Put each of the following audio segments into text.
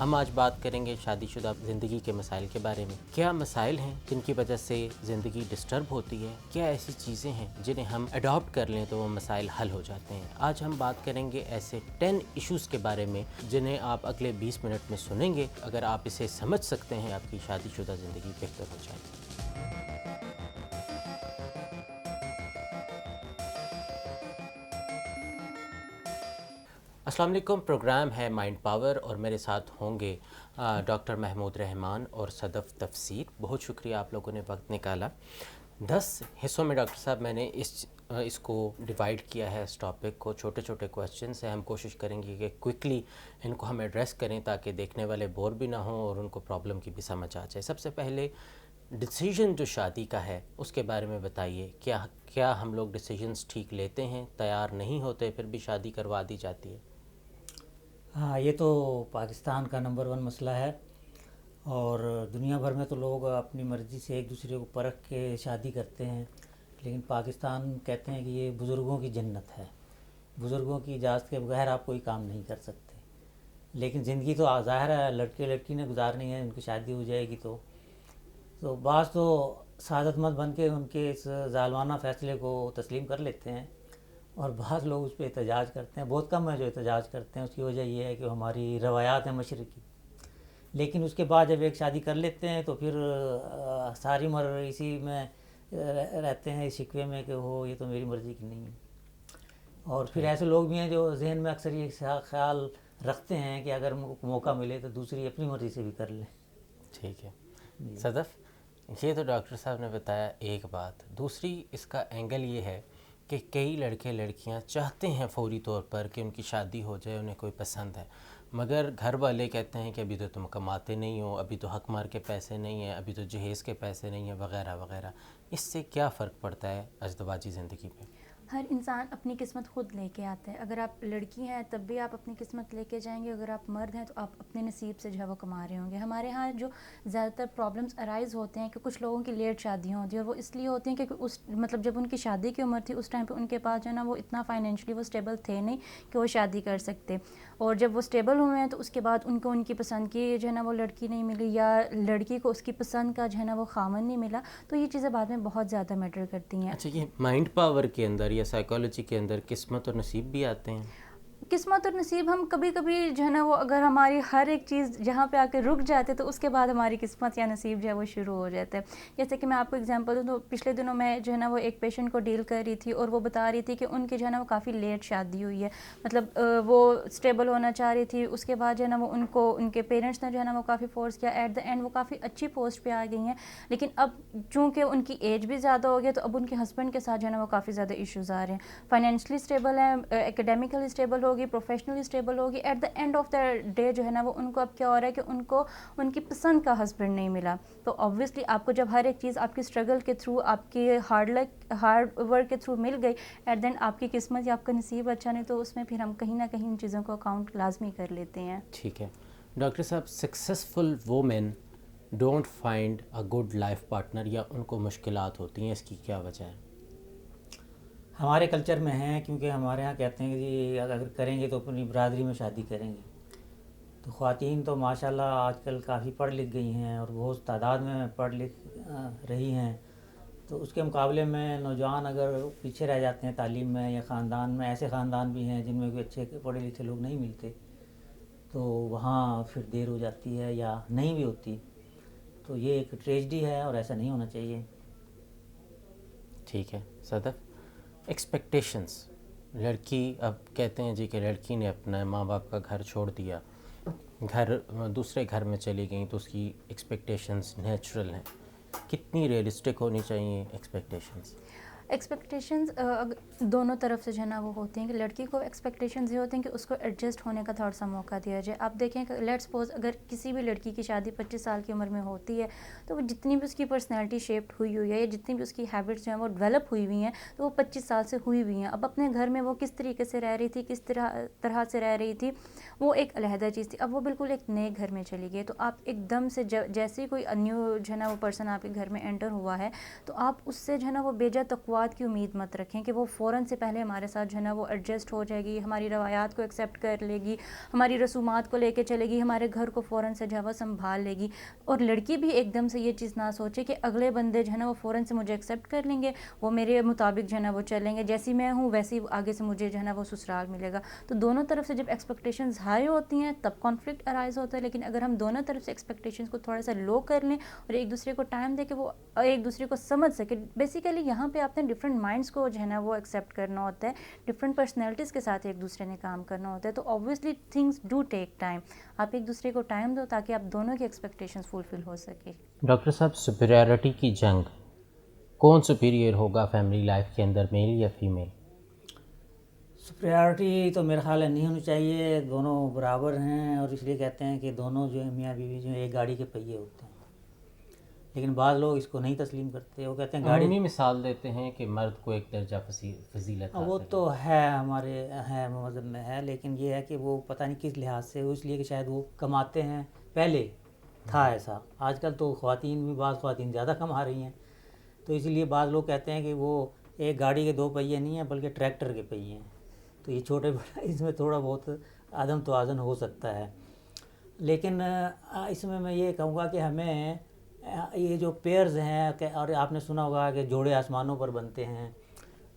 ہم آج بات کریں گے شادی شدہ زندگی کے مسائل کے بارے میں. کیا مسائل ہیں جن کی وجہ سے زندگی ڈسٹرب ہوتی ہے؟ کیا ایسی چیزیں ہیں جنہیں ہم اڈاپٹ کر لیں تو وہ مسائل حل ہو جاتے ہیں؟ آج ہم بات کریں گے ایسے 10 ایشوز کے بارے میں جنہیں آپ اگلے 20 منٹ میں سنیں گے. اگر آپ اسے سمجھ سکتے ہیں آپ کی شادی شدہ زندگی بہتر ہو جائے گی. السلام علیکم. پروگرام ہے مائنڈ پاور اور میرے ساتھ ہوں گے ڈاکٹر محمود رحمان اور صدف تفسیر. بہت شکریہ آپ لوگوں نے وقت نکالا. 10 حصوں میں ڈاکٹر صاحب میں نے اس کو ڈیوائیڈ کیا ہے. اس ٹاپک کو چھوٹے چھوٹے کویسچنس ہیں. ہم کوشش کریں گے کہ کوئکلی ان کو ہم ایڈریس کریں تاکہ دیکھنے والے بور بھی نہ ہوں اور ان کو پرابلم کی بھی سمجھ آ جائے. سب سے پہلے ڈیسیژن جو شادی کا ہے اس کے بارے میں بتائیے. کیا ہم لوگ ڈیسیژنس ٹھیک لیتے ہیں؟ تیار نہیں ہوتے پھر بھی شادی کروا دی جاتی ہے. ہاں، یہ تو پاکستان کا نمبر 1 مسئلہ ہے، اور دنیا بھر میں تو لوگ اپنی مرضی سے ایک دوسرے کو پرکھ کے شادی کرتے ہیں، لیکن پاکستان کہتے ہیں کہ یہ بزرگوں کی جنت ہے، بزرگوں کی اجازت کے بغیر آپ کوئی کام نہیں کر سکتے. لیکن زندگی تو ظاہر ہے لڑکے لڑکی نے گزارنی ہے، ان کی شادی ہو جائے گی تو بعض تو سعادت مند بن کے ان کے اس ظالمانہ فیصلے کو تسلیم کر لیتے ہیں، اور بعض لوگ اس پہ احتجاج کرتے ہیں. بہت کم ہیں جو احتجاج کرتے ہیں. اس کی وجہ یہ ہے کہ ہماری روایات ہیں مشرقی، لیکن اس کے بعد جب ایک شادی کر لیتے ہیں تو پھر ساری عمر اسی میں رہتے ہیں، اس شکوے میں کہ وہ یہ تو میری مرضی کی نہیں ہے. اور پھر ایسے لوگ بھی ہیں جو ذہن میں اکثر یہ خیال رکھتے ہیں کہ اگر موقع ملے تو دوسری اپنی مرضی سے بھی کر لیں. ٹھیک ہے. صدف، یہ تو ڈاکٹر صاحب نے بتایا ایک بات. دوسری اس کا اینگل یہ ہے کہ کئی لڑکے لڑکیاں چاہتے ہیں فوری طور پر کہ ان کی شادی ہو جائے، انہیں کوئی پسند ہے، مگر گھر والے کہتے ہیں کہ ابھی تو تم کماتے نہیں ہو، ابھی تو حق مار کے پیسے نہیں ہیں، ابھی تو جہیز کے پیسے نہیں ہیں، وغیرہ وغیرہ. اس سے کیا فرق پڑتا ہے ازدواجی زندگی میں؟ ہر انسان اپنی قسمت خود لے کے آتا ہے. اگر آپ لڑکی ہیں تب بھی آپ اپنی قسمت لے کے جائیں گے، اگر آپ مرد ہیں تو آپ اپنے نصیب سے جو ہے وہ کما رہے ہوں گے. ہمارے ہاں جو زیادہ تر پرابلمس ارائز ہوتے ہیں کہ کچھ لوگوں کی لیٹ شادیاں ہوتی ہیں، اور وہ اس لیے ہوتی ہیں کہ اس مطلب جب ان کی شادی کی عمر تھی اس ٹائم پہ ان کے پاس جو ہے نا وہ اتنا فائنینشلی وہ اسٹیبل تھے نہیں کہ وہ شادی کر سکتے. اور جب وہ اسٹیبل ہوئے ہیں تو اس کے بعد ان کو ان کی پسند کی جو ہے نا وہ لڑکی نہیں ملی، یا لڑکی کو اس کی پسند کا جو ہے نا وہ خامن نہیں ملا، تو یہ چیزیں بعد میں بہت زیادہ میٹر کرتی ہیں. اچھا، یہ مائنڈ پاور کے اندر یا سائیکالوجی کے اندر قسمت اور نصیب بھی آتے ہیں؟ قسمت اور نصیب ہم کبھی کبھی جو ہے نا وہ اگر ہماری ہر ایک چیز جہاں پہ آ کے رک جاتے تو اس کے بعد ہماری قسمت یا نصیب جو ہے وہ شروع ہو جاتا ہے. جیسے کہ میں آپ کو اگزامپل دوں تو پچھلے دنوں میں جو ہے نا وہ ایک پیشنٹ کو ڈیل کر رہی تھی، اور وہ بتا رہی تھی کہ ان کی جو ہے نا وہ کافی لیٹ شادی ہوئی ہے. مطلب وہ اسٹیبل ہونا چاہ رہی تھی، اس کے بعد جو ہے نا وہ ان کے پیرنٹس نے جو ہے نا وہ کافی فورس کیا. ایٹ دا اینڈ وہ کافی اچھی پوسٹ پہ آ گئی ہیں، لیکن اب چونکہ ان کی ایج بھی زیادہ ہو گئی تو اب ان کے ہسبینڈ کے ساتھ جو ہے نا وہ کافی زیادہ ایشوز آ رہے ہیں. فائنینشلی اسٹیبل ہیں، اکیڈیمیکلی اسٹیبل ہوگی، پروفیشنلی اسٹیبل ہوگی، at the end of the day جو ہے نا وہ ان کو اب کیا ہو رہا ہے کہ ان کو ان کی پسند کا ہسبینڈ نہیں ملا. تو آبویسلی آپ کو جب ہر ایک چیز آپ کی اسٹرگل کے تھرو، آپ کی ہارڈ ورک کے تھرو مل گئی، ایٹ دین آپ کی قسمت یا آپ کا نصیب اچھا نہیں، تو اس میں پھر ہم کہیں نہ کہیں ان چیزوں کو اکاؤنٹ لازمی کر لیتے ہیں. ٹھیک ہے. ڈاکٹر صاحب، successful women don't find a good life partner, یا ان کو مشکلات ہوتی ہیں، اس کی کیا وجہ ہے؟ ہمارے کلچر میں ہیں، کیونکہ ہمارے ہاں کہتے ہیں کہ جی اگر کریں گے تو اپنی برادری میں شادی کریں گے. تو خواتین تو ماشاءاللہ آج کل کافی پڑھ لکھ گئی ہیں، اور بہت تعداد میں پڑھ لکھ رہی ہیں. تو اس کے مقابلے میں نوجوان اگر پیچھے رہ جاتے ہیں تعلیم میں، یا خاندان میں ایسے خاندان بھی ہیں جن میں کوئی اچھے پڑھے لکھے لوگ نہیں ملتے، تو وہاں پھر دیر ہو جاتی ہے یا نہیں بھی ہوتی. تو یہ ایک ٹریجڈی ہے، اور ایسا نہیں ہونا چاہیے. ٹھیک ہے. صدف، ایکسپیکٹیشنس. لڑکی اب کہتے ہیں جی کہ لڑکی نے اپنا ماں باپ کا گھر چھوڑ دیا، دوسرے گھر میں چلی گئیں، تو اس کی ایکسپیکٹیشنس نیچرل ہیں. کتنی ریئلسٹک ہونی چاہیے ایکسپیکٹیشنس؟ ایکسپیکٹیشنز دونوں طرف سے جو ہے نا وہ ہوتی ہیں کہ لڑکی کو ایکسپیکٹیشنز یہ ہوتی ہیں کہ اس کو ایڈجسٹ ہونے کا تھوڑا سا موقع دیا جائے. آپ دیکھیں کہ لیٹ سپوز اگر کسی بھی لڑکی کی شادی 25 سال کی عمر میں ہوتی ہے، تو وہ جتنی بھی اس کی پرسنالٹی شیپڈ ہوئی ہے، یا جتنی بھی اس کی ہیبٹس جو ہیں وہ ڈیولپ ہوئی ہوئی ہیں، تو وہ 25 سال سے ہوئی ہوئی ہیں. اب اپنے گھر میں وہ کس طریقے سے رہ رہی تھی، کس طرح سے رہ رہی تھی، وہ ایک علیحدہ چیز تھی. اب وہ بالکل ایک نئے گھر میں چلی گئی، تو آپ ایک دم سے جیسے کوئی نیو جو ہے نا وہ پرسن آپ کے گھر میں انٹر ہوا ہے، تو آپ اس سے جو ہے نا وہ بیجا تقوا بات کی امید مت رکھیں کہ وہ فوراً سے پہلے ہمارے ساتھ جو ہے نا وہ ایڈجسٹ ہو جائے گی, ہماری روایات کو ایکسیپٹ کر لے گی, ہماری رسومات کو لے کے چلے گی, ہمارے گھر کو فوراً سے جو ہے وہ سنبھال لے گی. اور لڑکی بھی ایک دم سے یہ چیز نہ سوچے کہ اگلے بندے جو ہے نا وہ فوراً سے مجھے ایکسیپٹ کر لیں گے, وہ میرے مطابق جو ہے نا وہ چلیں گے, جیسی میں ہوں ویسی آگے سے مجھے جو ہے نا وہ سسرال ملے گا. تو دونوں طرف سے جب ایکسپیکٹیشنز ہائی ہوتی ہیں تب کانفلکٹ ارائز ہوتا ہے. لیکن اگر ہم دونوں طرف سے ایکسپیکٹیشنز کو تھوڑا سا لو کر لیں اور ایک دوسرے کو ٹائم دے کے وہ ایک دوسرے کو سمجھ سکے, بیسیکلی یہاں پہ آپ نے ڈفرینٹ مائنڈس کو جو ہے نا وہ ایکسیپٹ کرنا ہوتا ہے, ڈفرینٹ پرسنالٹیز کے ساتھ ایک دوسرے نے کام کرنا ہوتا ہے. تو obviously things do take time, آپ ایک دوسرے کو ٹائم دو تاکہ آپ دونوں کی ایکسپیکٹیشنز فلفل ہو سکے. ڈاکٹر صاحب, سپیریورٹی کی جنگ, کون سپیریئر ہوگا فیملی لائف کے اندر, میل یا فیمیل؟ سپریارٹی تو میرا خیال ہے نہیں ہونی چاہیے, دونوں برابر ہیں. اور اس لیے کہتے ہیں کہ دونوں جو ہے میاں بیوی جو ہے ایک گاڑی کے پہیے ہوتے ہیں. لیکن بعض لوگ اس کو نہیں تسلیم کرتے, وہ کہتے ہیں گاڑی, عمومی مثال دیتے ہیں کہ مرد کو ایک درجہ فضیلت وہ حاصل تو ہے ہمارے ہے مذہب میں ہے, لیکن یہ ہے کہ وہ پتہ نہیں کس لحاظ سے, اس لیے کہ شاید وہ کماتے ہیں, پہلے تھا ایسا. آج کل تو خواتین بھی, بعض خواتین زیادہ کما رہی ہیں, تو اس لیے بعض لوگ کہتے ہیں کہ وہ ایک گاڑی کے دو پہیے نہیں ہیں بلکہ ٹریکٹر کے پہیے ہیں. تو یہ چھوٹے بڑا اس میں تھوڑا بہت عدم توازن ہو سکتا ہے. لیکن اس میں یہ کہوں گا کہ ہمیں یہ جو پیئرز ہیں, اور آپ نے سنا ہوگا کہ جوڑے آسمانوں پر بنتے ہیں,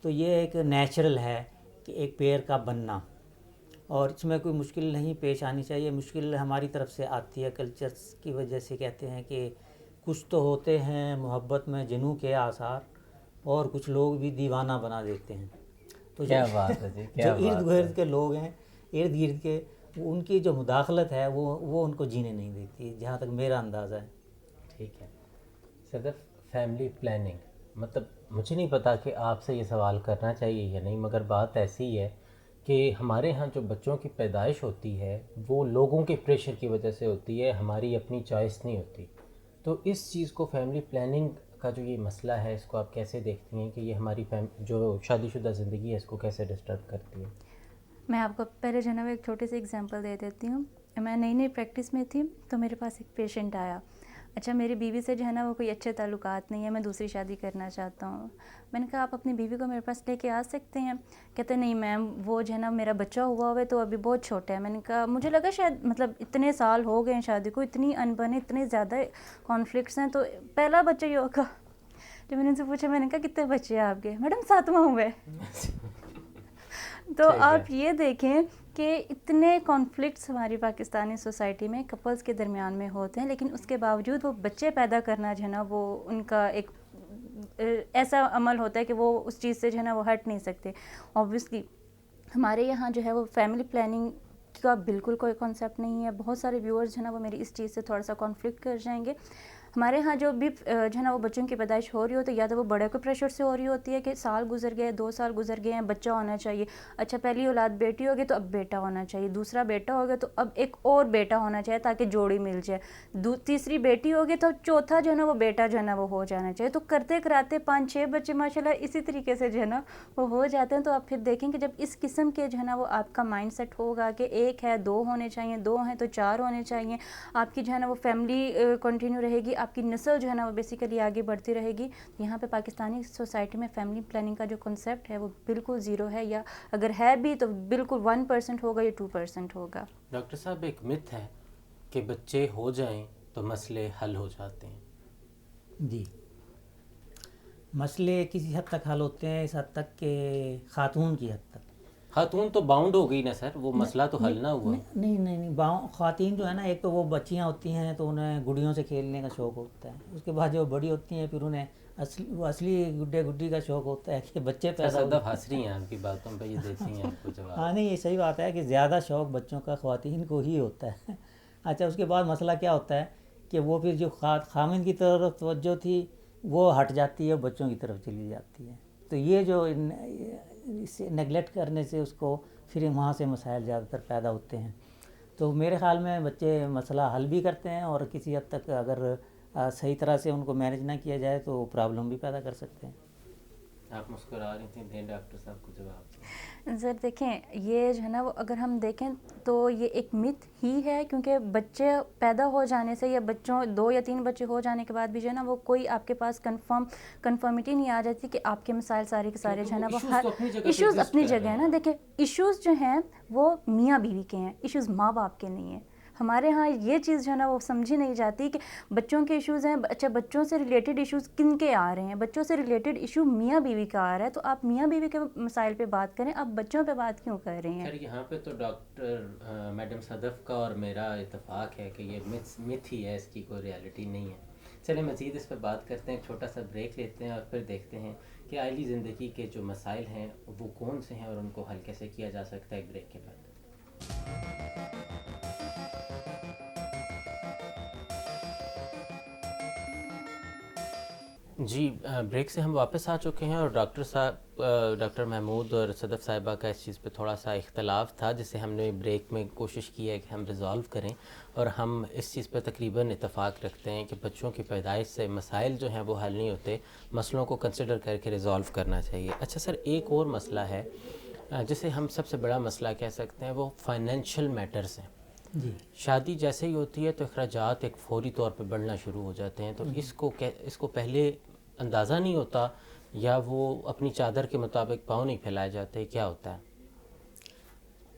تو یہ ایک نیچرل ہے کہ ایک پیئر کا بننا, اور اس میں کوئی مشکل نہیں پیش آنی چاہیے. مشکل ہماری طرف سے آتی ہے کلچرز کی وجہ سے. کہتے ہیں کہ کچھ تو ہوتے ہیں محبت میں جنوں کے آثار, اور کچھ لوگ بھی دیوانہ بنا دیتے ہیں. تو کیا بات ہے جی, جو کیا ارد گرد کے لوگ ہیں, ارد گرد کے, ان کی جو مداخلت ہے وہ ان کو جینے نہیں دیتی, جہاں تک میرا اندازہ ہے. ٹھیک ہے. صدف, فیملی پلاننگ, مطلب مجھے نہیں پتا کہ آپ سے یہ سوال کرنا چاہیے یا نہیں, مگر بات ایسی ہے کہ ہمارے ہاں جو بچوں کی پیدائش ہوتی ہے وہ لوگوں کے پریشر کی وجہ سے ہوتی ہے, ہماری اپنی چوائس نہیں ہوتی. تو اس چیز کو, فیملی پلاننگ کا جو یہ مسئلہ ہے, اس کو آپ کیسے دیکھتی ہیں کہ یہ ہماری جو شادی شدہ زندگی ہے اس کو کیسے ڈسٹرب کرتی ہے؟ میں آپ کو پہلے جو ہے نا وہ ایک چھوٹی سی اگزامپل دے دیتی ہوں. میں نئی نئی پریکٹس میں تھی تو میرے پاس ایک پیشنٹ آیا. اچھا, میری بیوی سے جو ہے نا وہ کوئی اچھے تعلقات نہیں ہے, میں دوسری شادی کرنا چاہتا ہوں. میں نے کہا آپ اپنی بیوی کو میرے پاس لے کے آ سکتے ہیں. کہتے نہیں میم, وہ جو ہے نا میرا بچہ ہوا ہوا ہے تو ابھی بہت چھوٹا ہے. میں نے کہا مجھے لگا شاید مطلب اتنے سال ہو گئے ہیں شادی کو, اتنی انبن ہے, اتنے زیادہ کانفلکٹس ہیں, تو پہلا بچہ یہ ہوگا. جب میں نے ان سے پوچھا, میں نے کہا کتنے بچے ہیں آپ کے؟ میڈم 7واں ہوا ہے. تو آپ یہ دیکھیں کہ اتنے کانفلکٹس ہماری پاکستانی سوسائٹی میں کپلز کے درمیان میں ہوتے ہیں, لیکن اس کے باوجود وہ بچے پیدا کرنا جو ہے نا وہ ان کا ایک ایسا عمل ہوتا ہے کہ وہ اس چیز سے جو ہے نا وہ ہٹ نہیں سکتے. آبویسلی ہمارے یہاں جو ہے وہ فیملی پلاننگ کا بالکل کوئی کانسیپٹ نہیں ہے. بہت سارے ویورز جو ہے نا وہ میری اس چیز سے تھوڑا سا کانفلکٹ کر جائیں گے. ہمارے ہاں جو بھی جو ہے نا وہ بچوں کی پیدائش ہو رہی ہوتی ہے, یا تو وہ بڑے کے پریشر سے ہو رہی ہوتی ہے کہ سال گزر گئے, 2 سال گزر گئے ہیں, بچہ ہونا چاہیے. اچھا, پہلی اولاد بیٹی ہوگی تو اب بیٹا ہونا چاہیے, دوسرا بیٹا ہو گیا تو اب ایک اور بیٹا ہونا چاہیے تاکہ جوڑی مل جائے, تیسری بیٹی ہوگی تو چوتھا جو ہے نا وہ بیٹا جو ہے نا وہ ہو جانا چاہیے. تو کرتے کراتے 5-6 بچے ماشاءاللہ اسی طریقے سے جو ہے نا وہ ہو جاتے ہیں. تو آپ پھر دیکھیں کہ جب اس قسم کے جو ہے نا وہ آپ کا مائنڈ سیٹ ہوگا کہ 1 ہے 2 ہونے چاہیے, 2 ہیں تو 4 ہونے چاہیے, آپ کی جو ہے نا وہ فیملی کنٹینیو رہے گی, آپ کی نسل جو ہے نا وہ بیسیکلی آگے بڑھتی رہے گی. یہاں پہ پاکستانی سوسائٹی میں فیملی پلاننگ کا جو کنسیپٹ ہے وہ بالکل زیرو ہے, یا اگر ہے بھی تو بالکل 1% ہوگا یا 2% ہوگا. ڈاکٹر صاحب, ایک مت ہے کہ بچے ہو جائیں تو مسئلے حل ہو جاتے ہیں. جی, مسئلے کسی حد تک حل ہوتے ہیں, اس حد تک کہ خاتون کی حد تک. خاتون تو باؤنڈ ہو گئی نا سر, وہ مسئلہ تو حل نہ ہوا. نہیں, خواتین جو ہے نا, ایک تو وہ بچیاں ہوتی ہیں تو انہیں گڑیوں سے کھیلنے کا شوق ہوتا ہے. اس کے بعد جو بڑی ہوتی ہیں پھر انہیں اصلی گڈے گڈی کا شوق ہوتا ہے کہ بچے پیدا ہو. صدف ہنس رہی ہیں آپ کی باتوں پہ, یہ دیتی ہیں آپ کو جواب. ہاں نہیں, یہ صحیح بات ہے کہ زیادہ شوق بچوں کا خواتین کو ہی ہوتا ہے. اچھا, اس کے بعد مسئلہ کیا ہوتا ہے کہ وہ پھر جو خامن کی طرف توجہ تھی وہ ہٹ جاتی ہے, بچوں کی طرف چلی جاتی ہے. تو یہ جو اسے نیگلیکٹ کرنے سے اس کو پھر وہاں سے مسائل زیادہ تر پیدا ہوتے ہیں. تو میرے خیال میں بچے مسئلہ حل بھی کرتے ہیں, اور کسی حد تک اگر صحیح طرح سے ان کو مینیج نہ کیا جائے تو پرابلم بھی پیدا کر سکتے ہیں. آپ مسکرا رہی تھیں, دیں ڈاکٹر صاحب کو جواب. سر دیکھیں, یہ جو ہے نا وہ اگر ہم دیکھیں تو یہ ایک مت ہی ہے، کیونکہ بچے پیدا ہو جانے سے یا بچوں 2 یا 3 بچے ہو جانے کے بعد بھی جو ہے نا وہ کوئی آپ کے پاس کنفرمیٹی نہیں آ جاتی کہ آپ کے مسائل سارے کے سارے جو ہے نا وہ ہر ایشوز اپنی جگہ ہے نا. دیکھیں ایشوز جو ہیں وہ میاں بیوی کے ہیں، ایشوز ماں باپ کے نہیں ہیں. ہمارے ہاں یہ چیز جو ہے نا وہ سمجھی نہیں جاتی کہ بچوں کے ایشوز ہیں. اچھا بچوں سے ریلیٹڈ ایشوز کن کے آ رہے ہیں؟ بچوں سے ریلیٹڈ ایشو میاں بیوی کا آ رہا ہے، تو آپ میاں بیوی کے مسائل پہ بات کریں، آپ بچوں پہ بات کیوں کر رہے ہیں؟ خیر یہاں پہ تو ڈاکٹر میڈم صدف کا اور میرا اتفاق ہے کہ یہ متھ ہی ہے، اس کی کوئی ریالٹی نہیں ہے. چلیں مزید اس پہ بات کرتے ہیں، چھوٹا سا بریک لیتے ہیں اور پھر دیکھتے ہیں کہ آئلی زندگی کے جو مسائل ہیں وہ کون سے ہیں اور ان کو حل کیسے کیا جا سکتا ہے ایک بریک کے بعد. جی بریک سے ہم واپس آ چکے ہیں اور ڈاکٹر محمود اور صدف صاحبہ کا اس چیز پہ تھوڑا سا اختلاف تھا، جسے ہم نے بریک میں کوشش کی ہے کہ ہم ریزالو کریں، اور ہم اس چیز پہ تقریباً اتفاق رکھتے ہیں کہ بچوں کی پیدائش سے مسائل جو ہیں وہ حل نہیں ہوتے، مسئلوں کو کنسیڈر کر کے ریزالو کرنا چاہیے. اچھا سر، ایک اور مسئلہ ہے جسے ہم سب سے بڑا مسئلہ کہہ سکتے ہیں، وہ فائنینشیل میٹرز ہیں. جی. شادی جیسے ہی ہوتی ہے تو اخراجات ایک فوری طور پہ بڑھنا شروع ہو جاتے ہیں، تو اس کو پہلے اندازہ نہیں ہوتا یا وہ اپنی چادر کے مطابق پاؤں نہیں پھیلائے جاتے، کیا ہوتا ہے؟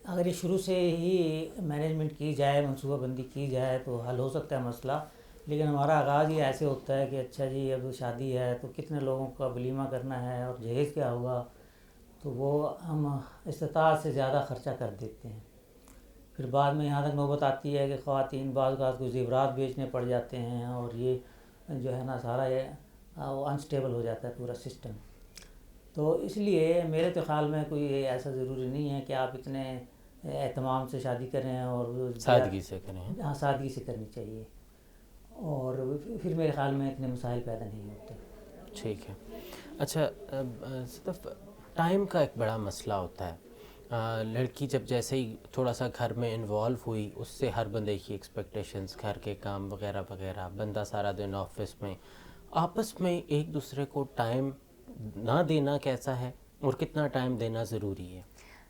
اگر یہ شروع سے ہی مینجمنٹ کی جائے، منصوبہ بندی کی جائے تو حل ہو سکتا ہے مسئلہ. لیکن ہمارا آغاز ہی ایسے ہوتا ہے کہ اچھا جی اب شادی ہے تو کتنے لوگوں کا ولیمہ کرنا ہے اور جہیز کیا ہوگا، تو وہ ہم استطاعت سے زیادہ خرچہ کر دیتے ہیں. پھر بعد میں یہاں تک نوبت آتی ہے کہ خواتین بعض اوقات کو زیورات بیچنے پڑ جاتے ہیں، اور یہ جو ہے نا سارا یہ انسٹیبل ہو جاتا ہے پورا سسٹم. تو اس لیے میرے تو خیال میں کوئی ایسا ضروری نہیں ہے کہ آپ اتنے اہتمام سے شادی کریں، اور سادگی سے کریں. ہاں سادگی سے کرنی چاہیے، اور پھر میرے خیال میں اتنے مسائل پیدا نہیں ہوتے. ٹھیک ہے. اچھا صرف ٹائم کا ایک بڑا مسئلہ ہوتا ہے. لڑکی جب جیسے ہی تھوڑا سا گھر میں انوالو ہوئی، اس سے ہر بندے کی ایکسپیکٹیشنز، گھر کے کام وغیرہ وغیرہ، بندہ سارا دن آفس میں، آپس میں ایک دوسرے کو ٹائم نہ دینا کیسا ہے اور کتنا ٹائم دینا ضروری ہے؟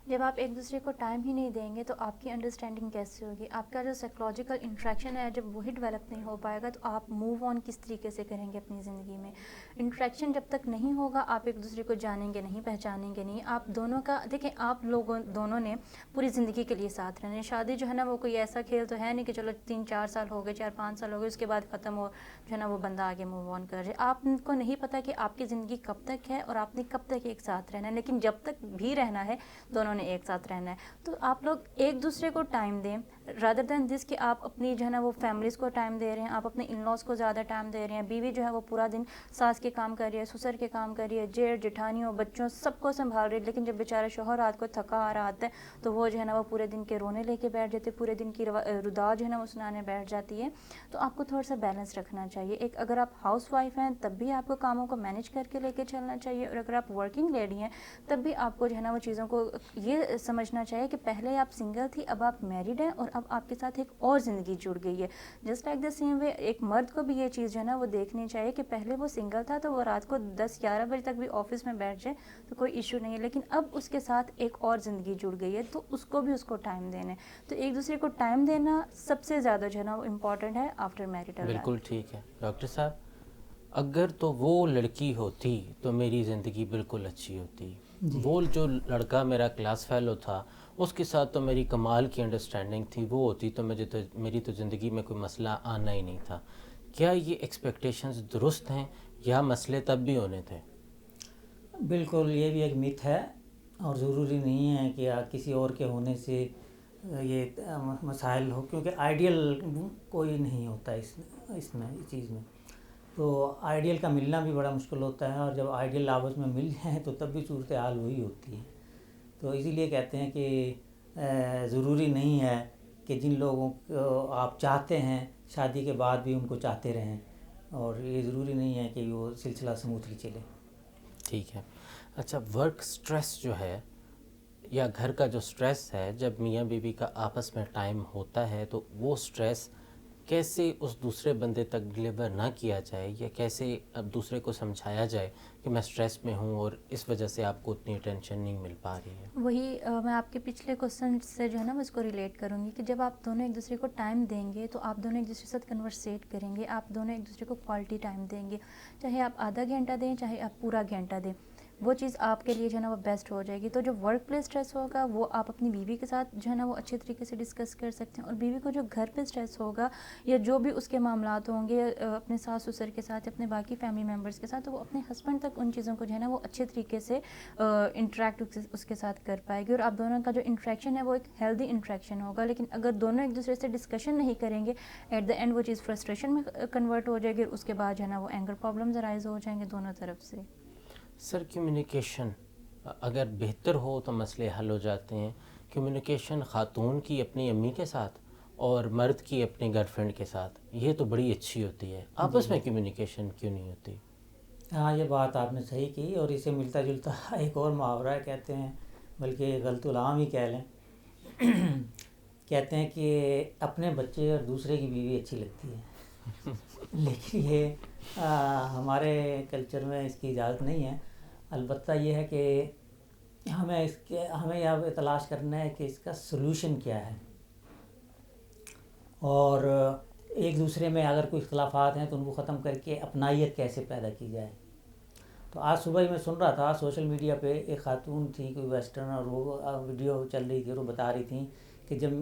جب آپ ایک دوسرے کو ٹائم ہی نہیں دیں گے تو آپ کی انڈرسٹینڈنگ کیسے ہوگی؟ آپ کا جو سائیکولوجیکل انٹریکشن ہے جب وہی ڈیولپ نہیں ہو پائے گا تو آپ موو آن کس طریقے سے کریں گے اپنی زندگی میں؟ انٹریکشن جب تک نہیں ہوگا آپ ایک دوسرے کو جانیں گے نہیں، پہچانیں گے نہیں. آپ دونوں کا دیکھیں، آپ لوگوں دونوں نے پوری زندگی کے لیے ساتھ رہنا ہے. شادی جو ہے نا وہ کوئی ایسا کھیل تو ہے نہیں کہ چلو 3-4 سال ہو گئے، 4-5 سال ہو گئے، اس کے بعد ختم ہو جو ہے نا وہ بندہ آگے موو آن کر جائے. آپ کو نہیں پتہ کہ آپ کی زندگی کب تک ہے اور آپ نے کب تک ایک ساتھ رہنا ہے، لیکن جب تک بھی رہنا ہے دونوں نے ایک ساتھ رہنا ہے. تو آپ لوگ ایک دوسرے کو ٹائم دیں، رادر دین دس کہ آپ اپنی جو ہے نا وہ فیملیز کو ٹائم دے رہے ہیں، آپ اپنے ان لاز کو زیادہ ٹائم دے رہے ہیں. بیوی جو ہے وہ پورا دن ساس کے کام کر رہی ہے، سسر کے کام کر رہی ہے، جیٹھ جٹھانیوں بچوں سب کو سنبھال رہی ہے، لیکن جب بیچارہ شوہر رات کو تھکا آ رہا آتا ہے تو وہ جو ہے نا وہ پورے دن کے رونے لے کے بیٹھ جاتے، پورے دن کی ردا جو ہے نا وہ سنانے بیٹھ جاتی ہے. تو آپ کو تھوڑا سا بیلنس رکھنا چاہیے. ایک اگر آپ ہاؤس وائف ہیں تب بھی آپ کو کاموں کو مینیج کر کے لے کے چلنا چاہیے، اور اگر آپ ورکنگ لیڈی ہیں تب بھی آپ کو جو ہے نا وہ چیزوں کو یہ سمجھنا چاہیے کہ پہلے آپ سنگل تھی، اب آپ میریڈ ہیں اور اب آپ کے ساتھ ایک اور زندگی جڑ گئی ہے. Just like the same way ایک مرد کو بھی یہ چیز جو ہے نا وہ دیکھنی چاہیے کہ پہلے وہ سنگل تھا تو وہ رات کو 10-11 بجے تک بھی آفس میں بیٹھ جائے تو کوئی ایشو نہیں ہے، لیکن اب اس کے ساتھ ایک اور زندگی جڑ گئی ہے تو اس کو بھی اس کو ٹائم دینا ہے. تو ایک دوسرے کو ٹائم دینا سب سے زیادہ جو ہے نا وہ امپورٹنٹ ہے آفٹر میریٹل. بالکل ٹھیک ہے. ڈاکٹر صاحب، اگر تو وہ لڑکی ہوتی تو میری زندگی بالکل اچھی ہوتی. وہ جو لڑکا میرا کلاس فیلو تھا اس کے ساتھ تو میری کمال کی انڈرسٹینڈنگ تھی، وہ ہوتی تو میری تو زندگی میں کوئی مسئلہ آنا ہی نہیں تھا. کیا یہ ایکسپیکٹیشنز درست ہیں یا مسئلے تب بھی ہونے تھے؟ بالکل یہ بھی ایک میتھ ہے، اور ضروری نہیں ہے کہ کسی اور کے ہونے سے یہ مسائل ہو، کیونکہ آئیڈیل کوئی نہیں ہوتا اس چیز میں. تو آئیڈیل کا ملنا بھی بڑا مشکل ہوتا ہے، اور جب آئیڈیل آپس میں مل جائیں تو تب بھی صورتحال وہی ہوتی ہے. تو اسی لیے کہتے ہیں کہ ضروری نہیں ہے کہ جن لوگوں کو آپ چاہتے ہیں شادی کے بعد بھی ان کو چاہتے رہیں، اور یہ ضروری نہیں ہے کہ وہ سلسلہ سموتھلی چلے. ٹھیک ہے. اچھا، ورک سٹریس جو ہے یا گھر کا جو سٹریس ہے، جب میاں بیوی کا آپس میں ٹائم ہوتا ہے تو وہ سٹریس کیسے اس دوسرے بندے تک ڈلیور نہ کیا جائے، یا کیسے اب دوسرے کو سمجھایا جائے کہ میں سٹریس میں ہوں اور اس وجہ سے آپ کو اتنی اٹینشن نہیں مل پا رہی ہے؟ وہی میں آپ کے پچھلے کوشچن سے جو ہے نا میں اس کو ریلیٹ کروں گی کہ جب آپ دونوں ایک دوسرے کو ٹائم دیں گے تو آپ دونوں ایک دوسرے کے ساتھ کنورسیٹ کریں گے، آپ دونوں ایک دوسرے کو کوالٹی ٹائم دیں گے، چاہے آپ آدھا گھنٹہ دیں چاہے آپ پورا گھنٹہ دیں، وہ چیز آپ کے لیے جو ہے نا وہ بیسٹ ہو جائے گی. تو جو ورک پلیس اسٹریس ہوگا وہ آپ اپنی بیوی کے ساتھ جو ہے نا وہ اچھے طریقے سے ڈسکس کر سکتے ہیں، اور بیوی کو جو گھر پہ اسٹریس ہوگا یا جو بھی اس کے معاملات ہوں گے اپنے ساس سسر کے ساتھ، اپنے باقی فیملی ممبرس کے ساتھ، تو وہ اپنے ہسبینڈ تک ان چیزوں کو جو ہے نا وہ اچھے طریقے سے انٹریکٹ اس کے ساتھ کر پائے گی، اور آپ دونوں کا جو انٹریکشن ہے وہ ایک ہیلدی انٹریکشن ہوگا. لیکن اگر دونوں ایک دوسرے سے ڈسکشن نہیں کریں گے، ایٹ دا اینڈ وہ چیز فرسٹریشن میں کنورٹ ہو جائے گی، اور اس کے بعد جو ہے نا وہ اینگر پرابلمز رائز ہو جائیں گے دونوں طرف سے. سر کمیونیکیشن اگر بہتر ہو تو مسئلے حل ہو جاتے ہیں. کمیونیکیشن خاتون کی اپنی امی کے ساتھ اور مرد کی اپنے گرل فرینڈ کے ساتھ یہ تو بڑی اچھی ہوتی ہے، آپس میں کمیونیکیشن کیوں نہیں ہوتی؟ ہاں یہ بات آپ نے صحیح کی، اور اسے ملتا جلتا ایک اور محاورہ کہتے ہیں، بلکہ غلط العام ہی کہہ لیں، کہتے ہیں کہ اپنے بچے اور دوسرے کی بیوی اچھی لگتی ہے. لیکن یہ ہمارے کلچر میں اس کی اجازت نہیں ہے. البتہ یہ ہے کہ ہمیں یہ تلاش کرنا ہے کہ اس کا سلوشن کیا ہے، اور ایک دوسرے میں اگر کوئی اختلافات ہیں تو ان کو ختم کر کے اپنائیت کیسے پیدا کی جائے. تو آج صبح ہی میں سن رہا تھا سوشل میڈیا پہ ایک خاتون تھی کوئی ویسٹرن، اور وہ ویڈیو چل رہی تھی اور وہ بتا رہی تھیں کہ جب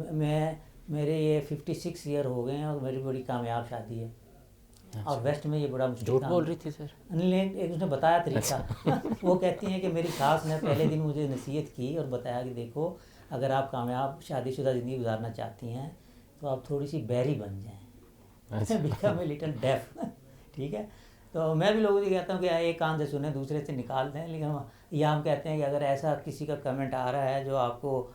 میرے یہ 56 ایئر ہو گئے ہیں اور میری بڑی کامیاب شادی ہے، اور ویسٹ میں یہ بڑا مشکل جھوٹ کام بول رہی تھی سر؟ نہیں، ایک اس نے بتایا طریقہ. وہ کہتی ہیں کہ میری ساس نے پہلے دن مجھے نصیحت کی اور بتایا کہ دیکھو اگر آپ کامیاب شادی شدہ زندگی گزارنا چاہتی ہیں تو آپ تھوڑی سی بحری بن جائیں، بیکم اے لٹل ڈیف. ٹھیک ہے، تو میں بھی لوگوں سے کہتا ہوں کہ ایک کان سے سنیں دوسرے سے نکال دیں. لیکن یہ ہم کہتے ہیں کہ اگر ایسا کسی کا کمنٹ آ رہا ہے جو آپ کو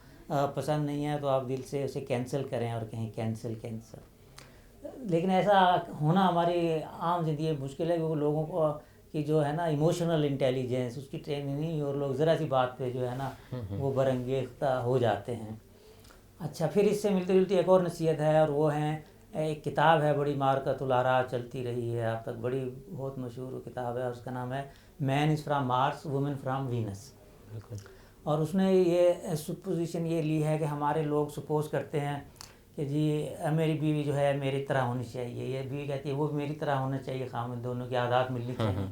پسند نہیں ہے تو آپ دل سے اسے کینسل کریں اور کہیں کینسل. لیکن ایسا ہونا ہماری عام زندگی میں مشکل ہے، کیونکہ لوگوں کو کہ جو ہے نا ایموشنل انٹیلیجنس اس کی ٹریننگ نہیں، اور لوگ ذرا سی بات پہ جو ہے نا وہ برانگیختہ ہو جاتے ہیں. اچھا، پھر اس سے ملتی جلتی ایک اور نصیحت ہے، اور وہ ہیں ایک کتاب ہے بڑی مارکۃ الآراء چلتی رہی ہے اب تک، بڑی بہت مشہور کتاب ہے، اس کا نام ہے man is from Mars woman from Venus. بالکل. اور اس نے یہ سپوزیشن یہ لی ہے کہ ہمارے لوگ سپوز کرتے ہیں کہ جی میری بیوی جو ہے میری طرح ہونی چاہیے، یہ بیوی کہتی ہے وہ میری طرح ہونا چاہیے، خامد دونوں کی عادات ملنی چاہیے.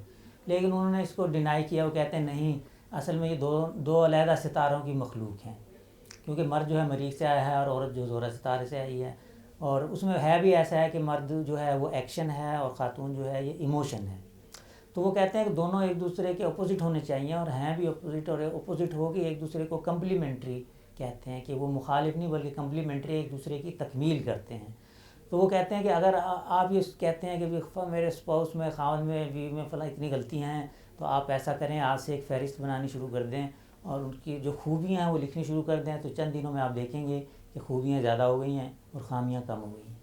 لیکن انہوں نے اس کو ڈینائی کیا، وہ کہتے ہیں نہیں، اصل میں یہ دو علیحدہ ستاروں کی مخلوق ہیں، کیونکہ مرد جو ہے مریخ سے آیا ہے اور عورت جو زہرہ ستارے سے آئی ہے. اور اس میں ہے بھی ایسا ہے کہ مرد جو ہے وہ ایکشن ہے اور خاتون جو ہے یہ ایموشن ہے. تو وہ کہتے ہیں کہ دونوں ایک دوسرے کے اپوزٹ ہونے چاہیے، اور ہیں بھی اپوزٹ، اور اپوزٹ ہو کے ایک دوسرے کو کمپلیمنٹری کہتے ہیں، کہ وہ مخالف نہیں بلکہ کمپلیمنٹری ایک دوسرے کی تکمیل کرتے ہیں. تو وہ کہتے ہیں کہ اگر آپ یہ کہتے ہیں کہ میرے اسپاؤس میں، خاوند میں، بیوی میں فلاں اتنی غلطیاں ہیں، تو آپ ایسا کریں آج سے ایک فہرست بنانی شروع کر دیں اور ان کی جو خوبیاں ہیں وہ لکھنی شروع کر دیں، تو چند دنوں میں آپ دیکھیں گے کہ خوبیاں زیادہ ہو گئی ہیں اور خامیاں کم ہو گئی ہیں.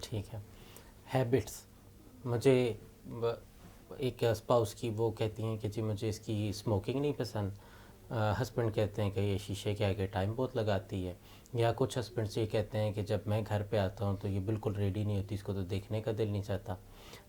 ٹھیک ہے. ہیبٹس، مجھے ایک اسپاؤس کی وہ کہتی ہیں کہ جی مجھے اس کی اسموکنگ نہیں پسند، ہسبینڈ کہتے ہیں کہ یہ شیشے کے آگے ٹائم بہت لگاتی ہے، یا کچھ ہسبینڈس یہ کہتے ہیں کہ جب میں گھر پہ آتا ہوں تو یہ بالکل ریڈی نہیں ہوتی، اس کو تو دیکھنے کا دل نہیں چاہتا.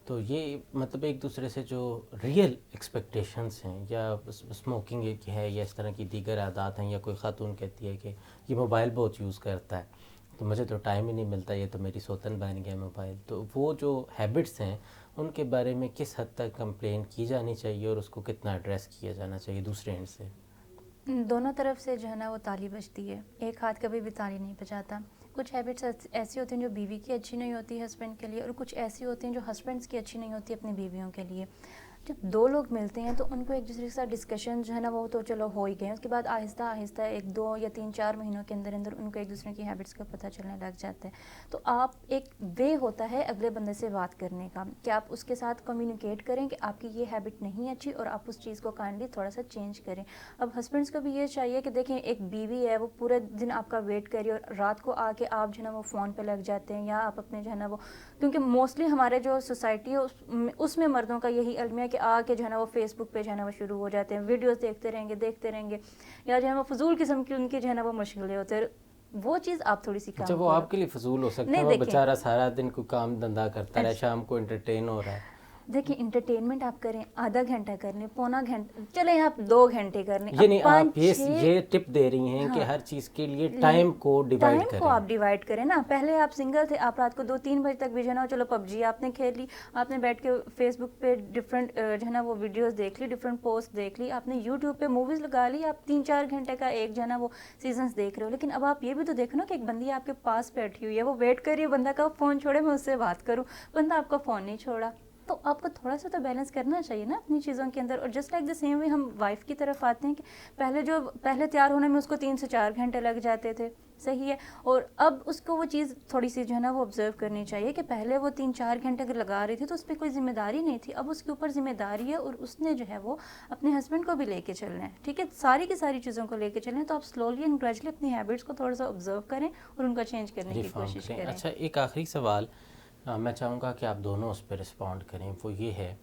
تو یہ مطلب ایک دوسرے سے جو ریئل ایکسپیکٹیشنس ہیں، یا اسموکنگ ہے یا اس طرح کی دیگر عادات ہیں، یا کوئی خاتون کہتی ہے کہ یہ موبائل بہت یوز کرتا ہے تو مجھے تو ٹائم ہی نہیں ملتا، یہ تو میری سوتن بن گیا موبائل. تو وہ جو ہیبٹس ہیں ان کے بارے میں کس حد تک کمپلین کی جانی چاہیے اور اس کو کتنا ایڈریس کیا جانا چاہیے دوسرے اینڈ سے؟ دونوں طرف سے جو ہے نا وہ تالی بجتی ہے، ایک ہاتھ کبھی بھی تالی نہیں بجاتا. کچھ ہیبٹس ایسی ہوتی ہیں جو بیوی کی اچھی نہیں ہوتی ہسبینڈ کے لیے، اور کچھ ایسی ہوتی ہیں جو ہسبینڈس کی اچھی نہیں ہوتی اپنی بیویوں کے لیے. جب دو لوگ ملتے ہیں تو ان کو ایک دوسرے کے ساتھ ڈسکشن جو ہے نا وہ تو چلو ہو ہی گئے، اس کے بعد آہستہ آہستہ 1 2 یا 3 4 مہینوں کے اندر ان کو ایک دوسرے کی ہیبٹس کا پتہ چلنے لگ جاتا ہے. تو آپ ایک وے ہوتا ہے اگلے بندے سے بات کرنے کا کہ آپ اس کے ساتھ کمیونیکیٹ کریں کہ آپ کی یہ ہیبٹ نہیں اچھی اور آپ اس چیز کو کائنڈلی تھوڑا سا چینج کریں. اب ہسبینڈس کو بھی یہ چاہیے کہ دیکھیں ایک بیوی ہے وہ پورے دن آپ کا ویٹ کر رہی ہے، اور رات کو آ کے آپ جو ہے نا وہ فون پہ لگ جاتے ہیں، یا آپ اپنے جو ہے نا وہ، کیونکہ موسٹلی ہمارے جو سوسائٹی ہے اس میں مردوں کا یہی المیہ ہے کہ آ کے جو ہے نا وہ فیس بک پہ جو ہے نا وہ شروع ہو جاتے ہیں، ویڈیوز دیکھتے رہیں گے، یا جو ہے وہ فضول قسم کی ان کی جو ہے نا وہ مشغلے ہوتے ہیں. وہ چیز آپ تھوڑی سی کام اچھا، وہ آپ کے لیے فضول ہو سکتا ہے، وہ بیچارہ سارا دن کوئی کام دھندا کرتا رہے، شام کو انٹرٹین ہو رہا ہے. دیکھیں انٹرٹینمنٹ آپ کریں آدھا گھنٹہ کر لیں، پونا گھنٹہ، چلیں آپ 2 گھنٹے کر لیں. یعنی آپ یہ ٹپ دے رہی ہیں کہ ہر چیز کے لیے ٹائم کو ڈیوائڈ کریں. ٹائم کو آپ ڈیوائڈ کریں نا. پہلے آپ سنگل تھے، آپ رات کو 2-3 بجے تک بھی جو ہے نا چلو پب جی آپ نے کھیل لی، آپ نے بیٹھ کے فیس بک پہ ڈفرینٹ جو ہے نا وہ ویڈیوز دیکھ لی، ڈفرینٹ پوسٹ دیکھ لی، آپ نے یوٹیوب پہ موویز لگا لی، آپ 3-4 گھنٹے کا ایک جو ہے نا وہ سیزنس دیکھ رہے ہو. لیکن اب آپ یہ بھی تو دیکھو نا کہ ایک بندی آپ کے پاس بیٹھی ہوئی ہے، وہ ویٹ کر رہی ہے بندہ کا فون چھوڑے میں اس سے بات کروں، بندہ آپ کا فون نہیں چھوڑا. تو آپ کو تھوڑا سا تو بیلنس کرنا چاہیے نا اپنی چیزوں کے اندر. اور just like the same way ہم وائف کی طرف آتے ہیں کہ پہلے تیار ہونے میں اس کو 3 سے 4 گھنٹے لگ جاتے تھے، صحیح ہے. اور اب اس کو وہ چیز تھوڑی سی جو ہے نا وہ آبزرو کرنی چاہیے کہ پہلے وہ 3-4 گھنٹے اگر لگا رہی تھی تو اس پہ کوئی ذمہ داری نہیں تھی، اب اس کے اوپر ذمہ داری ہے اور اس نے جو ہے وہ اپنے ہسبینڈ کو بھی لے کے چلنا ہے. ٹھیک ہے، ساری کی ساری چیزوں کو لے کے چلیں. تو آپ سلولی اینڈ گریجولی اپنی ہیبٹس کو تھوڑا سا آبزرو کریں اور ان کو چینج کرنے کی کوشش کریں. اچھا، ایک آخری سوال میں چاہوں گا کہ آپ دونوں اس پہ رسپونڈ کریں. وہ یہ ہے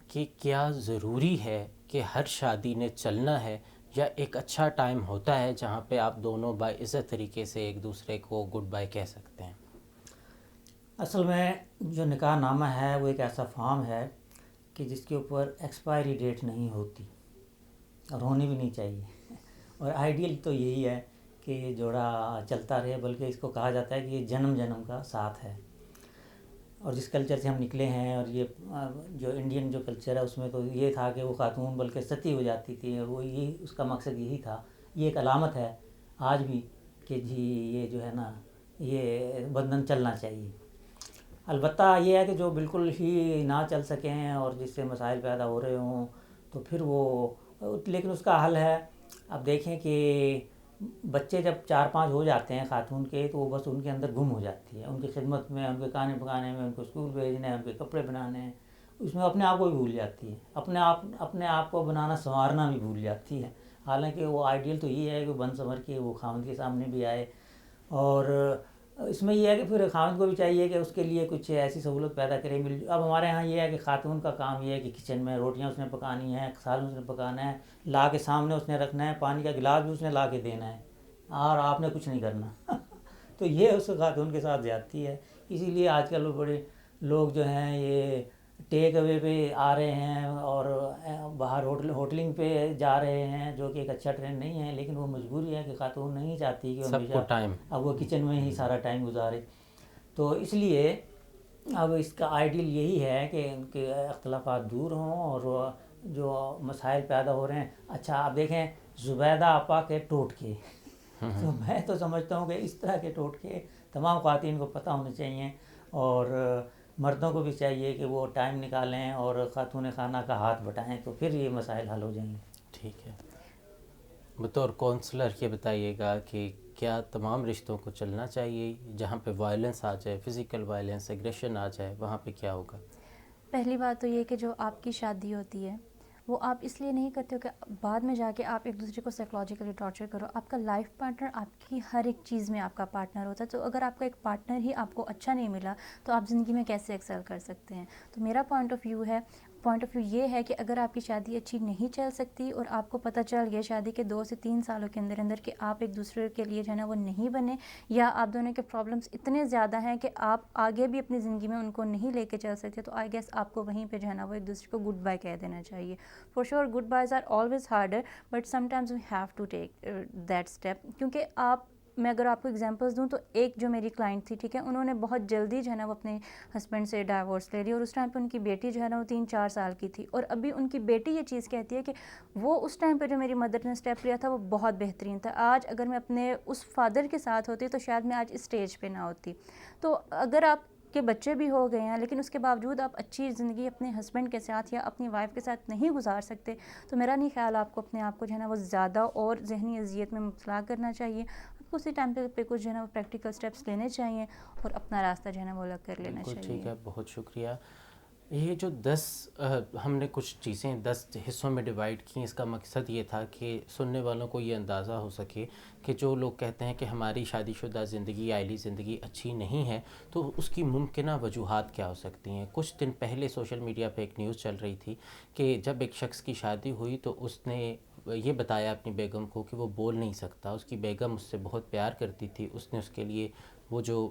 کہ کیا ضروری ہے کہ ہر شادی نے چلنا ہے، یا ایک اچھا ٹائم ہوتا ہے جہاں پہ آپ دونوں باعزت طریقے سے ایک دوسرے کو گڈ بائی کہہ سکتے ہیں؟ اصل میں جو نکاح نامہ ہے وہ ایک ایسا فارم ہے کہ جس کے اوپر ایکسپائری ڈیٹ نہیں ہوتی اور ہونی بھی نہیں چاہیے. اور آئیڈیل تو یہی ہے کہ یہ جوڑا چلتا رہے، بلکہ اس کو کہا جاتا ہے کہ یہ جنم جنم کا ساتھ ہے. اور جس کلچر سے ہم نکلے ہیں، اور یہ جو انڈین جو کلچر ہے اس میں تو یہ تھا کہ وہ خاتون بلکہ ستی ہو جاتی تھی، اور وہ یہی اس کا مقصد یہی تھا. یہ ایک علامت ہے آج بھی کہ جی یہ جو ہے نا یہ بندھن چلنا چاہیے. البتہ یہ ہے کہ جو بالکل ہی نہ چل سکیں اور جس سے مسائل پیدا ہو رہے ہوں تو پھر وہ، لیکن اس کا حل ہے. اب دیکھیں کہ بچے جب 4-5 ہو جاتے ہیں خاتون کے تو وہ بس ان کے اندر گم ہو جاتی ہے، ان کی خدمت میں، ان کے کھانے پکانے میں، ان کو اسکول بھیجنے، ان کے کپڑے بنانے ہیں، اس میں اپنے آپ کو بھی بھول جاتی ہے، اپنے آپ کو بنانا سنوارنا بھی بھول جاتی ہے. حالانکہ وہ آئیڈیل تو یہ ہے کہ بن سنور کے وہ خاوند کے سامنے بھی آئے. اور اس میں یہ ہے کہ پھر خاوند کو بھی چاہیے کہ اس کے لیے کچھ ایسی سہولت پیدا کرے. اب ہمارے ہاں یہ ہے کہ خاتون کا کام یہ ہے کہ کچن میں روٹیاں اس نے پکانی ہیں، سالن اس نے پکانا ہے، لا کے سامنے اس نے رکھنا ہے، پانی کا گلاس بھی اس نے لا کے دینا ہے، اور آپ نے کچھ نہیں کرنا. تو یہ اس خاتون کے ساتھ زیادتی ہے. اسی لیے آج کل بڑے لوگ جو ہیں یہ ٹیک اوے پہ آ رہے ہیں اور باہر ہوٹلنگ پہ جا رہے ہیں، جو کہ ایک اچھا ٹرینڈ نہیں ہے. لیکن وہ مجبوری ہے کہ خاتون نہیں چاہتی کہ ہمیشہ اب وہ کچن میں ہی سارا ٹائم گزارے. تو اس لیے اب اس کا آئیڈیل یہی ہے کہ ان کے اختلافات دور ہوں اور جو مسائل پیدا ہو رہے ہیں. اچھا آپ دیکھیں زبیدہ آپا کے ٹوٹکے، تو میں تو سمجھتا ہوں کہ اس طرح کے ٹوٹکے تمام خواتین کو پتہ ہونے چاہیے، اور مردوں کو بھی چاہیے کہ وہ ٹائم نکالیں اور خاتون خانہ کا ہاتھ بٹائیں، تو پھر یہ مسائل حل ہو جائیں گے. ٹھیک ہے. بطور کونسلر یہ بتائیے گا کہ کیا تمام رشتوں کو چلنا چاہیے جہاں پہ وائلنس آ جائے، فزیکل وائلنس، ایگریشن آ جائے، وہاں پہ کیا ہوگا؟ پہلی بات تو یہ کہ جو آپ کی شادی ہوتی ہے وہ آپ اس لیے نہیں کرتے ہو کہ بعد میں جا کے آپ ایک دوسرے کو سائیکولوجیکلی ٹارچر کرو. آپ کا لائف پارٹنر آپ کی ہر ایک چیز میں آپ کا پارٹنر ہوتا ہے. تو اگر آپ کا ایک پارٹنر ہی آپ کو اچھا نہیں ملا تو آپ زندگی میں کیسے ایکسل کر سکتے ہیں؟ تو میرا پوائنٹ آف ویو یہ ہے کہ اگر آپ کی شادی اچھی نہیں چل سکتی اور آپ کو پتہ چل گیا شادی کے 2 سے 3 سالوں کے اندر کہ آپ ایک دوسرے کے لیے جو ہے نا وہ نہیں بنے، یا آپ دونوں کے پرابلمس اتنے زیادہ ہیں کہ آپ آگے بھی اپنی زندگی میں ان کو نہیں لے کے چل سکتے، تو آئی گیس آپ کو وہیں پہ جو ہے نا وہ ایک دوسرے کو گڈ بائی کہہ دینا چاہیے. For sure good boys are always harder, but sometimes we have to take that step. کیونکہ میں اگر آپ کو ایگزامپلس دوں تو ایک جو میری کلائنٹ تھی، ٹھیک ہے، انہوں نے بہت جلدی جو ہے نا وہ اپنے ہسبینڈ سے ڈائیورس لے لی، اور اس ٹائم پہ ان کی بیٹی جو ہے نا وہ 3-4 سال کی تھی. اور ابھی ان کی بیٹی یہ چیز کہتی ہے کہ وہ اس ٹائم پہ جو میری مدر نے اسٹیپ لیا تھا وہ بہت بہترین تھا. آج اگر میں اپنے اس فادر کے ساتھ ہوتی تو شاید میں آج اس اسٹیج پہ نہ ہوتی. تو اگر آپ کے بچے بھی ہو گئے ہیں لیکن اس کے باوجود آپ اچھی زندگی اپنے ہسبینڈ کے ساتھ یا اپنی وائف کے ساتھ نہیں گزار سکتے، تو میرا نہیں خیال آپ کو اپنے آپ کو جو ہے نا وہ زیادہ اور ذہنی اذیت میں مبتلا کرنا چاہیے. آپ کو اسی ٹائم پہ کچھ جو ہے نا وہ پریکٹیکل اسٹیپس لینے چاہیے اور اپنا راستہ جو ہے نا وہ الگ کر لینا چاہیے. ٹھیک ہے، بہت شکریہ. یہ جو 10 ہم نے کچھ چیزیں 10 حصوں میں ڈیوائیڈ کی، اس کا مقصد یہ تھا کہ سننے والوں کو یہ اندازہ ہو سکے کہ جو لوگ کہتے ہیں کہ ہماری شادی شدہ زندگی، عائلی زندگی اچھی نہیں ہے، تو اس کی ممکنہ وجوہات کیا ہو سکتی ہیں. کچھ دن پہلے سوشل میڈیا پہ ایک نیوز چل رہی تھی کہ جب ایک شخص کی شادی ہوئی تو اس نے یہ بتایا اپنی بیگم کو کہ وہ بول نہیں سکتا. اس کی بیگم اس سے بہت پیار کرتی تھی. اس نے اس کے لیے وہ جو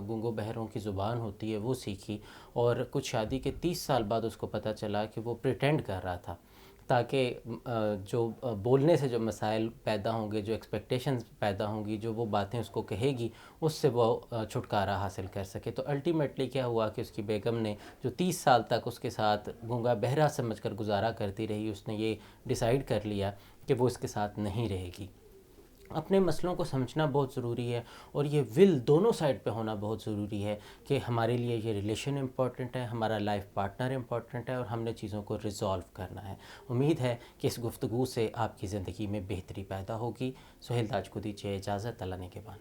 گونگو بہروں کی زبان ہوتی ہے وہ سیکھی, اور کچھ شادی کے 30 سال بعد اس کو پتہ چلا کہ وہ پریٹینڈ کر رہا تھا تاکہ جو بولنے سے جو مسائل پیدا ہوں گے, جو ایکسپیکٹیشنز پیدا ہوں گی, جو وہ باتیں اس کو کہے گی, اس سے وہ چھٹکارا حاصل کر سکے. تو الٹیمیٹلی کیا ہوا کہ اس کی بیگم نے جو 30 سال تک اس کے ساتھ گونگا بہرا سمجھ کر گزارا کرتی رہی, اس نے یہ ڈیسائیڈ کر لیا کہ وہ اس کے ساتھ نہیں رہے گی. اپنے مسئلوں کو سمجھنا بہت ضروری ہے, اور یہ ول دونوں سائڈ پہ ہونا بہت ضروری ہے کہ ہمارے لیے یہ ریلیشن امپورٹنٹ ہے, ہمارا لائف پارٹنر امپورٹنٹ ہے, اور ہم نے چیزوں کو ریزالو کرنا ہے. امید ہے کہ اس گفتگو سے آپ کی زندگی میں بہتری پیدا ہوگی. سہیل تاج کو دیجیے اجازت. اللہ نگہبان.